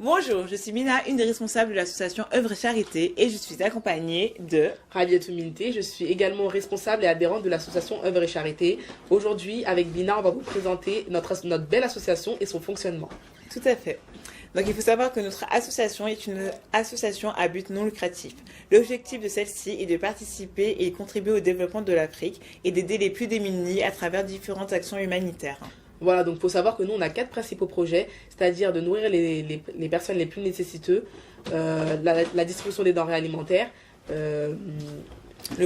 Bonjour, je suis Mina, une des responsables de l'association Œuvre et Charité et je suis accompagnée de Rabiatou Minté. Je suis également responsable et adhérente de l'association Œuvre et Charité. Aujourd'hui, avec Bina, on va vous présenter notre belle association et son fonctionnement. Tout à fait. Donc il faut savoir que notre association est une association à but non lucratif. L'objectif de celle-ci est de participer et contribuer au développement de l'Afrique et d'aider les plus démunis à travers différentes actions humanitaires. Voilà, donc il faut savoir que nous, on a 4 principaux projets, c'est-à-dire de nourrir les personnes les plus nécessiteuses, la distribution des denrées alimentaires, le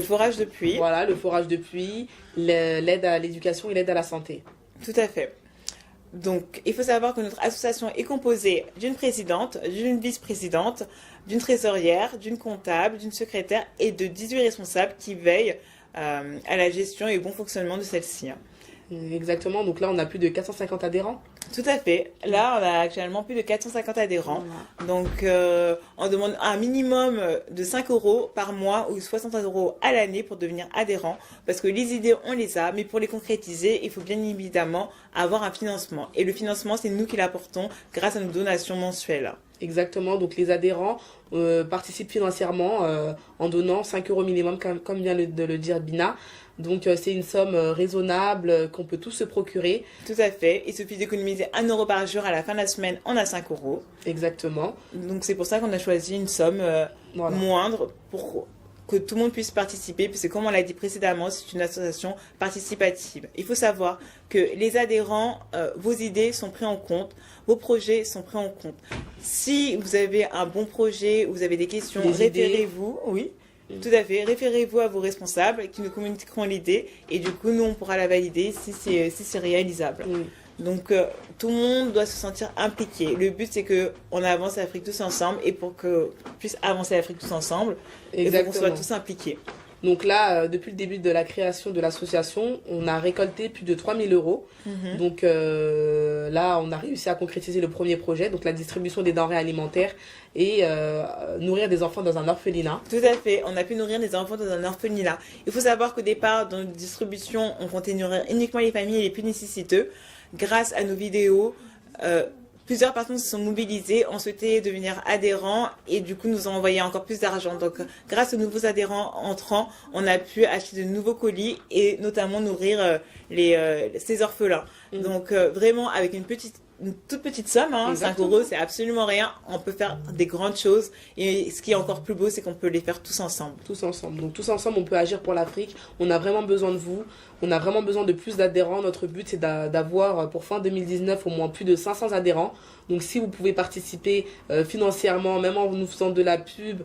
forage de pluie. Voilà, le forage de pluie, l'aide à l'éducation et l'aide à la santé. Tout à fait. Donc, il faut savoir que notre association est composée d'une présidente, d'une vice-présidente, d'une trésorière, d'une comptable, d'une secrétaire et de 18 responsables qui veillent à la gestion et au bon fonctionnement de celle-ci. Exactement, donc là on a plus de 450 adhérents. Tout à fait. Là, on a actuellement plus de 450 adhérents. Voilà. Donc, on demande un minimum de 5 € par mois ou 60 € à l'année pour devenir adhérent. Parce que les idées, on les a, mais pour les concrétiser, il faut bien évidemment avoir un financement. Et le financement, c'est nous qui l'apportons grâce à nos donations mensuelles. Exactement, donc les adhérents participent financièrement en donnant 5 € minimum, comme vient de le dire Bina. Donc c'est une somme raisonnable qu'on peut tous se procurer. Tout à fait, il suffit d'économiser 1 € par jour à la fin de la semaine, on a 5 €. Exactement. Donc c'est pour ça qu'on a choisi une somme moindre pour que tout le monde puisse participer, puisque comme on l'a dit précédemment, c'est une association participative. Il faut savoir que les adhérents, vos idées sont prises en compte, vos projets sont pris en compte. Si vous avez un bon projet, vous avez des questions, référez-vous, oui. Tout à fait. Référez-vous à vos responsables qui nous communiqueront l'idée et du coup, nous, on pourra la valider si c'est réalisable. Oui. Donc, tout le monde doit se sentir impliqué. Le but, c'est qu'on avance l'Afrique tous ensemble et pour qu'on puisse avancer l'Afrique tous ensemble, il faut qu'on soit tous impliqués. Donc là, depuis le début de la création de l'association, on a récolté plus de 3 000 €. Donc là, on a réussi à concrétiser le premier projet, donc la distribution des denrées alimentaires et nourrir des enfants dans un orphelinat. Tout à fait, on a pu nourrir des enfants dans un orphelinat. Il faut savoir qu'au départ, dans notre distribution, on comptait nourrir uniquement les familles les plus nécessiteuses. Grâce à nos vidéos, plusieurs personnes se sont mobilisées, ont souhaité devenir adhérents et du coup nous ont envoyé encore plus d'argent. Donc grâce aux nouveaux adhérents entrants, on a pu acheter de nouveaux colis et notamment nourrir ces orphelins. Donc vraiment avec une toute petite somme, 5 €, c'est absolument rien. On peut faire des grandes choses et ce qui est encore plus beau, c'est qu'on peut les faire tous ensemble. Tous ensemble. Donc tous ensemble, on peut agir pour l'Afrique. On a vraiment besoin de vous. On a vraiment besoin de plus d'adhérents. Notre but, c'est d'avoir pour fin 2019 au moins plus de 500 adhérents. Donc si vous pouvez participer financièrement, même en nous faisant de la pub,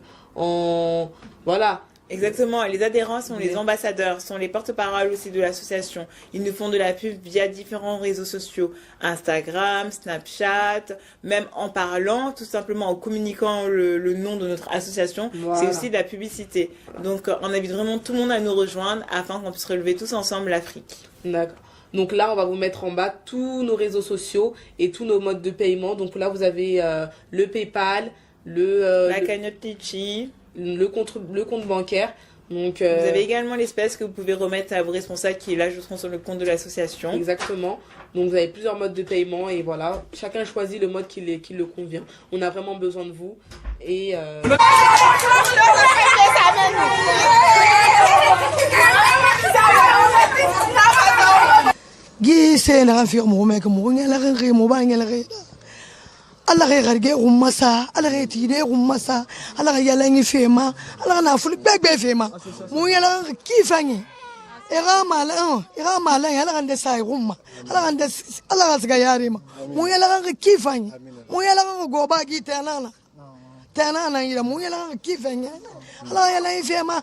voilà. Exactement, les adhérents sont les ambassadeurs, sont les porte-parole aussi de l'association. Ils nous font de la pub via différents réseaux sociaux, Instagram, Snapchat, même en parlant, tout simplement en communiquant le nom de notre association, c'est aussi de la publicité. Donc on invite vraiment tout le monde à nous rejoindre afin qu'on puisse relever tous ensemble l'Afrique. D'accord. Donc là, on va vous mettre en bas tous nos réseaux sociaux et tous nos modes de paiement. Donc là, vous avez le PayPal, la cagnotte Litchi, le compte bancaire. Donc, vous avez également l'espèce que vous pouvez remettre à vos responsables qui l'ajouteront sur le compte de l'association. Exactement. Donc vous avez plusieurs modes de paiement et voilà, chacun choisit le mode qui le convient. On a vraiment besoin de vous et Allah ka garge ummasa Allah ka tide ummasa Allah ka yalangi fema Allah na ful begbe fema mu yala kifanye ira malan Allah kan da sai umma Allah ka siga yare ma mu yala ka kifanye mu yala ka goba gi tanana ira mu yala ka kifanye Allah yalangi fema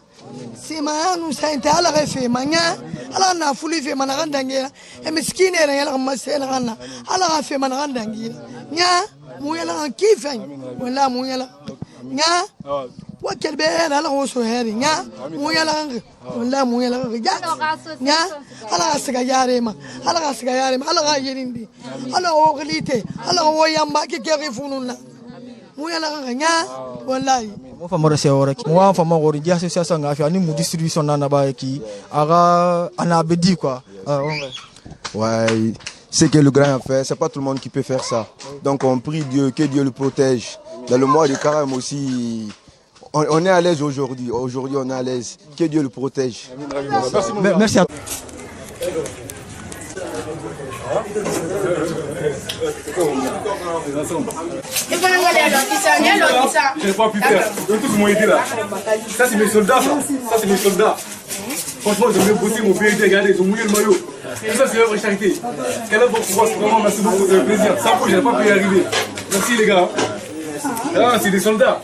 sima anu sai ta Allah ka fema nya Allah na ful fema na kan dangira e miskine ira yala ka masela kana Allah ka fema na kan dangira nya muyala kifan wala muyala nya wakal beena la hoso heri nya muyala wala muyala nya ala siga yarema ala yirindi ala oglite ala woyamba ke fununa muyala nya wallahi mo famaro se ora ki mo fama gori dia association nga fi ani mu distribution na ba ki aga ana bedi quoi ouais ce que le grand a fait. C'est pas tout le monde qui peut faire ça. Donc on prie Dieu, que Dieu le protège. Dans le mois de Carême aussi, on est à l'aise aujourd'hui. Aujourd'hui, on est à l'aise. Que Dieu le protège. Merci à Je n'ai pas pu faire. Tous m'ont aidé là. Ça, c'est mes soldats. Ça, c'est mes soldats. Franchement, ils ont bien bossé, mon pays, regardez, ils ont mouillé le maillot. Tout ça, c'est œuvre et charité. Quel œuvre pour moi, vraiment, merci beaucoup, ça fait plaisir. Sans vous, je n'ai pas pu y arriver. Merci les gars. Ah, c'est des soldats.